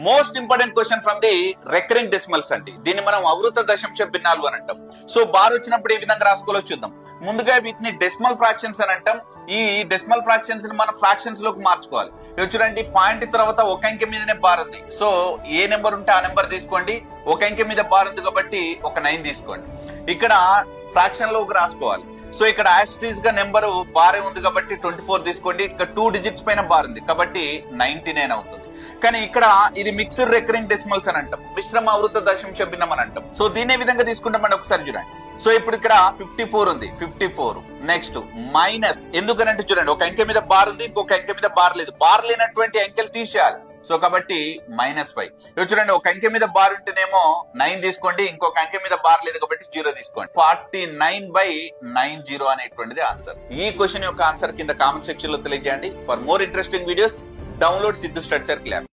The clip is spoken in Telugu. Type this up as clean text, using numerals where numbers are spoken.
Most important question from the recurring decimals అండి. దీన్ని మనం అవృత దశాంశ భిన్నాలు అని అంటాం. సో బార్ వచ్చినప్పుడు ఏ విధంగా రాసుకోవాలో చూద్దాం. ముందుగా వీటిని డెసిమల్ ఫ్రాక్షన్స్ అని అంటాం. ఈ డెసిమల్ ఫ్రాక్షన్స్ ని మనం ఫ్రాక్షన్స్ లోకి మార్చుకోవాలి. ఇక్కడ చూడండి, పాయింట్ తర్వాత ఒక అంకె మీదనే బార్ ఉంది. సో ఏ నెంబర్ ఉంటే ఆ నెంబర్ తీసుకోండి. ఒక అంకె మీద బార్ ఉంది కాబట్టి ఒక 9 తీసుకోండి. ఇక్కడ ఫ్రాక్షన్ లోకి రాసుకోవాలి. సో ఇక్కడ యాస్ట్రీస్ గా నెంబర్ బారే ఉంది కాబట్టి 24 తీసుకోండి. ఇక్కడ 2 డిజిట్స్ పైన బార్ ఉంది కాబట్టి 99 అవుతుంది. కానీ ఇక్కడ ఇది మిక్స్డ్ రికరింగ్ డెసిమల్స్ అని అంటాం, మిశ్రమ అవృత దశాంశ భిన్నం అని అంటాం. సో దీని విధంగా తీసుకుంటామని ఒకసారి చూడండి. సో ఇప్పుడు ఇక్కడ 54 ఉంది, 54 నెక్స్ట్ మైనస్. ఎందుకనంటే చూడండి, ఒక అంకె మీద బార్ ఉంది, ఇంకొక అంకె మీద బార్ లేదు. బార్ లేనటువంటి అంకెలు తీసేయాలి. సో కాబట్టి -5. ఇప్పుడు చూడండి, ఒక అంకె మీద బార్ ఉంటేనేమో 9 తీసుకోండి, ఇంకొక అంకె మీద బార్ లేదు కాబట్టి 0 తీసుకోండి. 49/90 అనేటువంటిది ఆన్సర్. ఈ క్వశ్చన్ యొక్క ఆన్సర్ కింద కామెంట్ సెక్షన్ లో తెలియజేయండి. For more interesting videos download Siddhu study circle app.